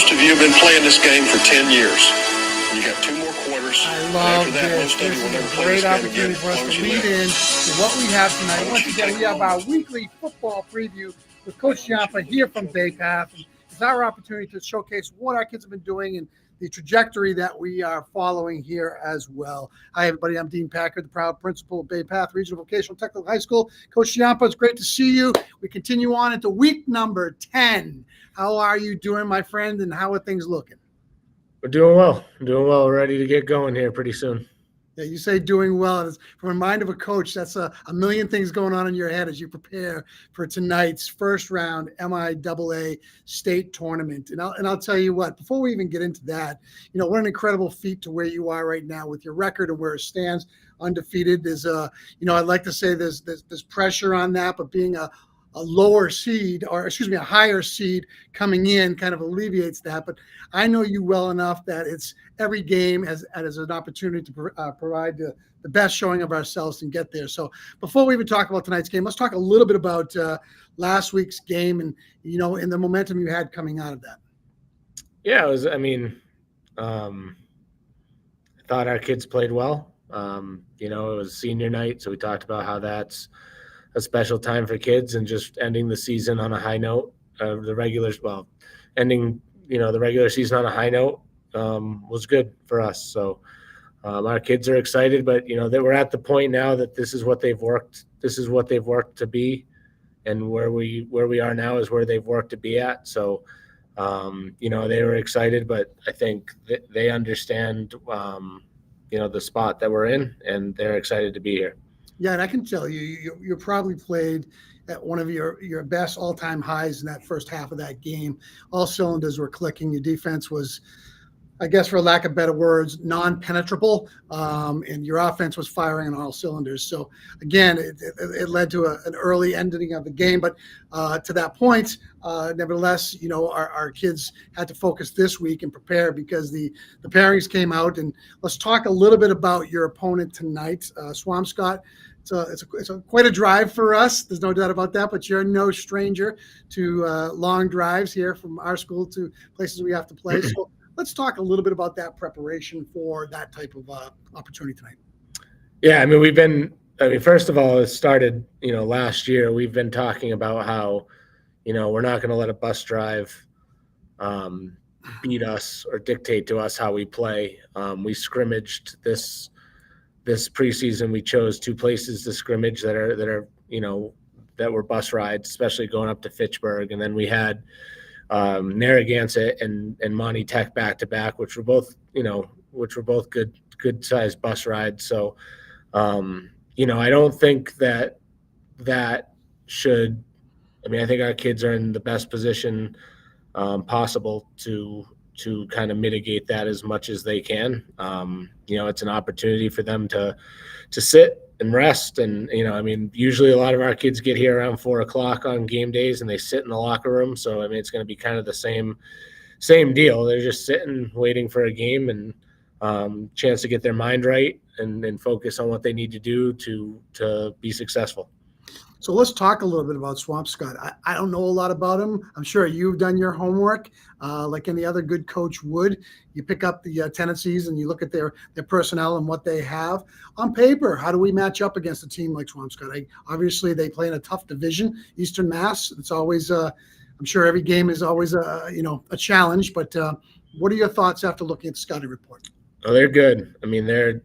most of you have been playing this game for 10 years. You got 2 more quarters. I love this. This is a great opportunity for us to lead in to what we have tonight. Once again, we have our weekly football preview with Coach Giampa here from Bay Path. It's our opportunity to showcase what our kids have been doing and the trajectory that we are following here as well. Hi, everybody. I'm Dean Packard, the proud principal of Bay Path Regional Vocational Technical High School. Coach Giampa, it's great to see you. We continue on into week number 10. How are you doing, my friend, and how are things looking? We're doing well. We're ready to get going here pretty soon. Yeah, you say doing well. It's from the mind of a coach, that's a million things going on in your head as you prepare for tonight's first round MIAA state tournament. And I'll tell you what, before we even get into that, what an incredible feat to where you are right now with your record and where it stands undefeated. There's I'd like to say there's pressure on that, but being a lower seed, or a higher seed coming in kind of alleviates that. But I know you well enough that it's every game as an opportunity to provide the best showing of ourselves and get there. So before we even talk about tonight's game, let's talk a little bit about last week's game and, and the momentum you had coming out of that. Yeah, it was, I thought our kids played well. It was senior night, so we talked about how that's a special time for kids and just ending the season on a high note. Ending the regular season on a high note was good for us. So our kids are excited, but that we're at the point now that this is what they've worked to be, and where we are now is where they've worked to be at. So they were excited, but I think that they understand the spot that we're in, and they're excited to be here. Yeah, and I can tell you probably played at one of your best all-time highs in that first half of that game. All cylinders were clicking. Your defense was, I guess, for lack of better words, non-penetrable, and your offense was firing on all cylinders. So, again, it led to an early ending of the game. But to that point, nevertheless, our kids had to focus this week and prepare because the pairings came out. And let's talk a little bit about your opponent tonight, Swampscott. It's quite a drive for us. There's no doubt about that. But you're no stranger to long drives here from our school to places we have to play. So let's talk a little bit about that preparation for that type of opportunity tonight. Yeah, first of all, it started, last year. We've been talking about how, we're not going to let a bus drive beat us or dictate to us how we play. We scrimmaged this preseason. We chose 2 places to scrimmage that were bus rides, especially going up to Fitchburg. And then we had Narragansett and Monty Tech back to back, which were both good sized bus rides. So, I don't think that should. I think our kids are in the best position possible to kind of mitigate that as much as they can. It's an opportunity for them to sit and rest. And, usually a lot of our kids get here around 4:00 on game days and they sit in the locker room. So, it's going to be kind of the same deal. They're just sitting, waiting for a game and chance to get their mind right and focus on what they need to do to be successful. So let's talk a little bit about Swampscott. I don't know a lot about them. I'm sure you've done your homework like any other good coach would. You pick up the tendencies and you look at their personnel and what they have. On paper, how do we match up against a team like Swampscott? Obviously, they play in a tough division, Eastern Mass. It's always, I'm sure every game is always a challenge. But what are your thoughts after looking at the scouting report? Oh, they're good. They're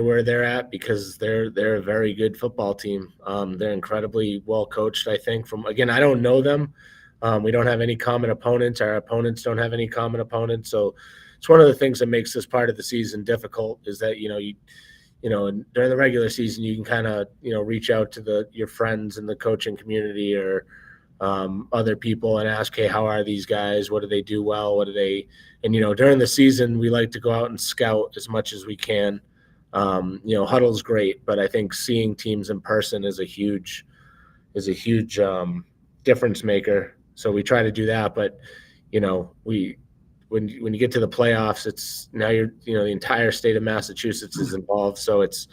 where they're at because they're a very good football team. They're incredibly well coached, I think. I don't know them. We don't have any common opponents. Our opponents don't have any common opponents. So it's one of the things that makes this part of the season difficult is that, during the regular season, you can kind of, reach out to your friends in the coaching community or other people and ask, hey, how are these guys? What do they do well? What do they? And, during the season, we like to go out and scout as much as we can. Huddle's great, but I think seeing teams in person is a huge difference maker. So we try to do that, but, when you get to the playoffs, it's now the entire state of Massachusetts is involved. So it's,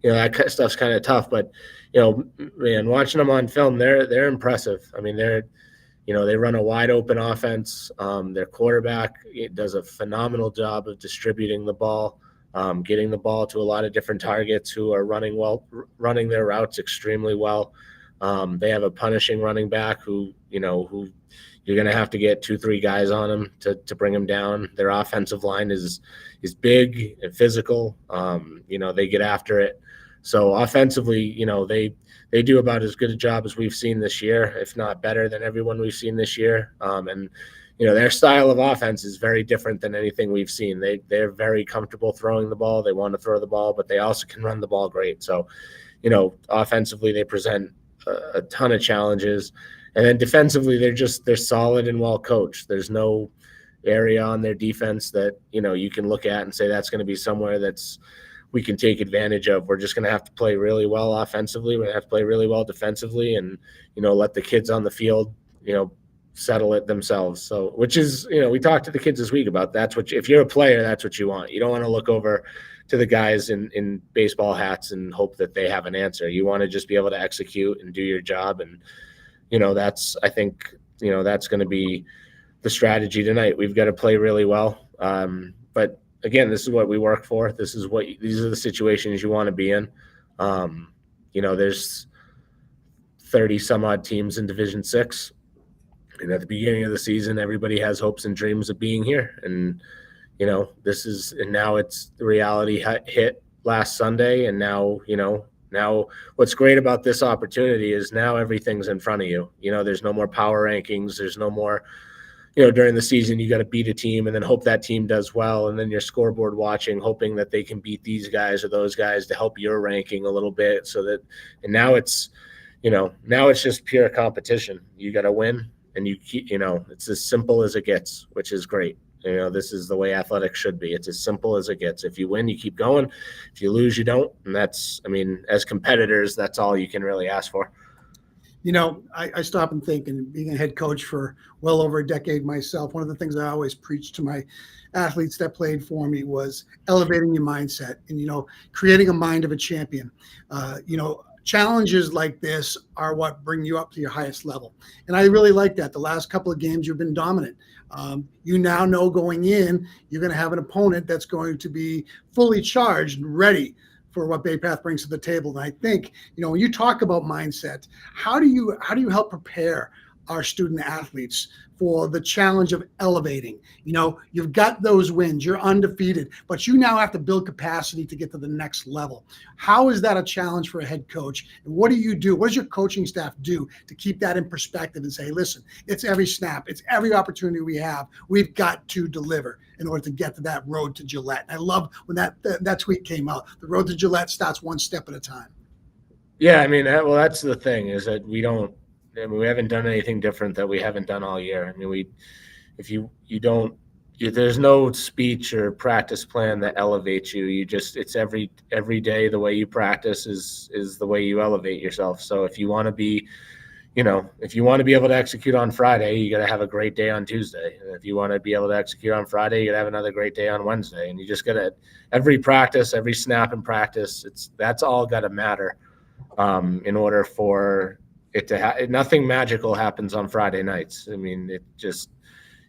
that stuff's kind of tough, but, man, watching them on film, they're impressive. They're, they run a wide open offense. Their quarterback does a phenomenal job of distributing the ball, getting the ball to a lot of different targets who are running their routes extremely well. They have a punishing running back who you're going to have to get 2-3 guys on him to bring him down. Their offensive line is big and physical. They get after it. So offensively, they do about as good a job as we've seen this year, if not better than everyone we've seen this year. And their style of offense is very different than anything we've seen. They're very comfortable throwing the ball. They want to throw the ball, but they also can run the ball great. So, offensively, they present a ton of challenges. And then defensively, they're solid and well coached. There's no area on their defense that, you can look at and say that's going to be somewhere we can take advantage of. We're just going to have to play really well offensively. We're going to have to play really well defensively and, let the kids on the field, settle it themselves. So, which is, we talked to the kids this week about if you're a player, that's what you want. You don't want to look over to the guys in baseball hats and hope that they have an answer. You want to just be able to execute and do your job. And, I think, that's going to be the strategy tonight. We've got to play really well. But again, this is what we work for. These are the situations you want to be in. There's 30 some odd teams in Division 6. And at the beginning of the season, everybody has hopes and dreams of being here. And, now it's the reality hit last Sunday. And now what's great about this opportunity is now everything's in front of you. There's no more power rankings. There's no more, during the season, you got to beat a team and then hope that team does well. And then you're scoreboard watching, hoping that they can beat these guys or those guys to help your ranking a little bit and now it's just pure competition. You got to win. And it's as simple as it gets, which is great. This is the way athletics should be. It's as simple as it gets. If you win, you keep going. If you lose, you don't. And as competitors, that's all you can really ask for. I stop and think, and being a head coach for well over a decade myself, one of the things I always preach to my athletes that played for me was elevating your mindset and, creating a mind of a champion. Challenges like this are what bring you up to your highest level. And I really like that. The last couple of games, you've been dominant. You now know going in, you're going to have an opponent that's going to be fully charged and ready for what Bay Path brings to the table. And I think, when you talk about mindset, how do you help prepare our student athletes for the challenge of elevating? You've got those wins, you're undefeated, but you now have to build capacity to get to the next level. How is that a challenge for a head coach? And what do you do? What does your coaching staff do to keep that in perspective and say, listen, it's every snap, it's every opportunity we have, we've got to deliver in order to get to that road to Gillette? And I love when that tweet came out. The road to Gillette starts one step at a time. Yeah, that's the thing is that we haven't done anything different that we haven't done all year. There's no speech or practice plan that elevates you. It's every day the way you practice is the way you elevate yourself. So if you want to be, able to execute on Friday, you got to have a great day on Tuesday. And if you want to be able to execute on Friday, you got to have another great day on Wednesday. And you just got to, every practice, every snap in practice, that's all got to matter in order for it to nothing magical happens on Friday nights.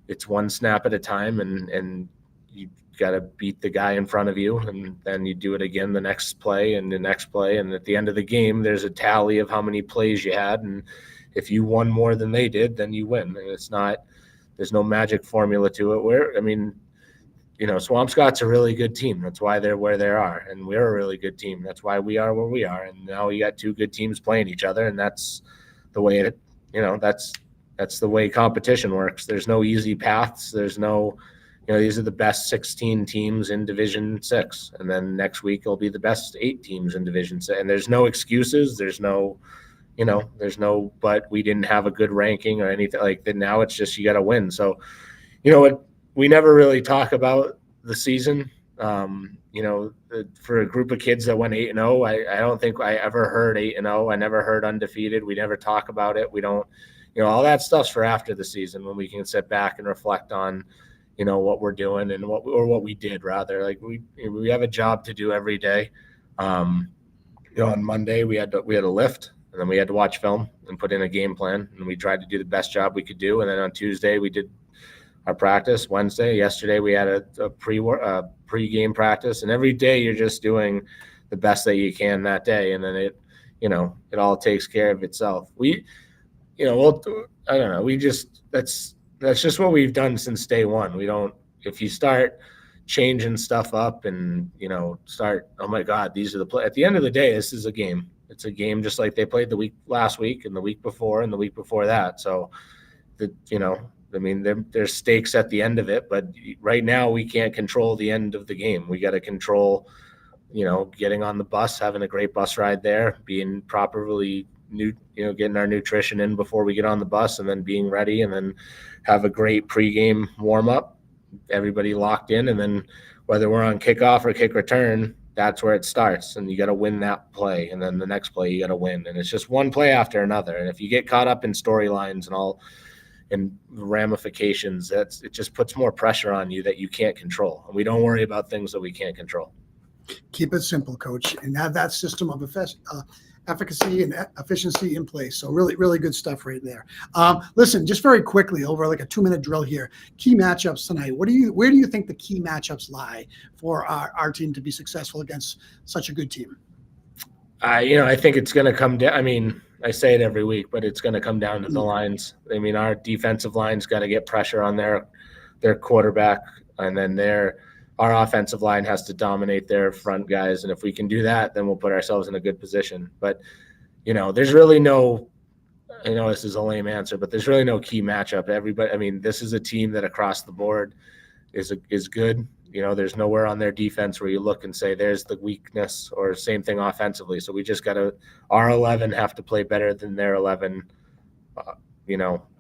It's one snap at a time, and you got to beat the guy in front of you, and then you do it again the next play and the next play, and at the end of the game, there's a tally of how many plays you had, and if you won more than they did, then you win. And there's no magic formula to it. Swampscott's a really good team. That's why they're where they are, and we're a really good team. That's why we are where we are. And now we got two good teams playing each other, and that's the way that's the way competition works. There's no easy paths. There's no, these are the best 16 teams in Division 6, and then next week it'll be the best 8 teams in Division 6. And there's no excuses. There's no, but we didn't have a good ranking or anything like that. Now it's just you got to win. So, we never really talk about the season. For a group of kids that went 8-0, I don't think I ever heard 8-0. I never heard undefeated. We never talk about it. We don't, all that stuff's for after the season when we can sit back and reflect on, what we're doing and what we did rather. Like we have a job to do every day. On Monday we had a lift. And then we had to watch film and put in a game plan, and we tried to do the best job we could do. And then on Tuesday we did our practice. Yesterday we had a pre-game practice, and every day you're just doing the best that you can that day, and then it all takes care of itself. I don't know. That's just what we've done since day one. If you start changing stuff up and, start, oh my God, these are the play. At the end of the day, this is a game. It's a game just like they played last week and the week before and the week before that. So, there's stakes at the end of it, but right now we can't control the end of the game. We got to control, getting on the bus, having a great bus ride there, being properly getting our nutrition in before we get on the bus, and then being ready, and then have a great pregame warm up, everybody locked in. And then whether we're on kickoff or kick return, that's where it starts. And you got to win that play. And then the next play you got to win. And it's just one play after another. And if you get caught up in storylines and ramifications, it just puts more pressure on you that you can't control. And we don't worry about things that we can't control. Keep it simple, Coach, and have that system of efficacy and efficiency in place. So really, really good stuff right there. Listen, just very quickly, over like a 2-minute drill here. Key matchups tonight. Where do you think the key matchups lie for our team to be successful against such a good team? I think it's going to come down. I mean, I say it every week, but it's going to come down to the lines. I mean, our defensive line's got to get pressure on their quarterback, and then our offensive line has to dominate their front guys. And if we can do that, then we'll put ourselves in a good position. But, there's really no – I know this is a lame answer, but there's really no key matchup. This is a team that across the board is good. There's nowhere on their defense where you look and say there's the weakness, or same thing offensively. So we just got to – our 11 have to play better than their 11,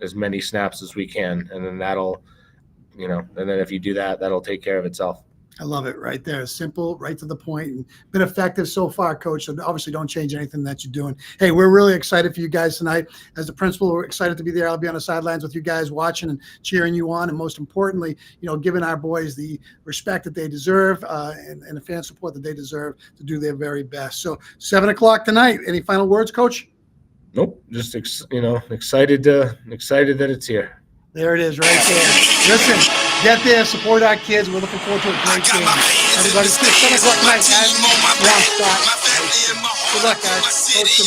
as many snaps as we can. And then that'll – and then if you do that, that'll take care of itself. I love it right there. Simple, right to the point, and been effective so far, Coach. So obviously don't change anything that you're doing. Hey, we're really excited for you guys tonight. As the principal, we're excited to be there. I'll be on the sidelines with you guys watching and cheering you on. And most importantly, giving our boys the respect that they deserve and the fan support that they deserve to do their very best. So 7:00 tonight. Any final words, Coach? Nope. Just, excited that it's here. There it is right there. Listen, get there, support our kids. We're looking forward to a great game. Everybody, 7:00 tonight, guys. Good luck, guys. Coach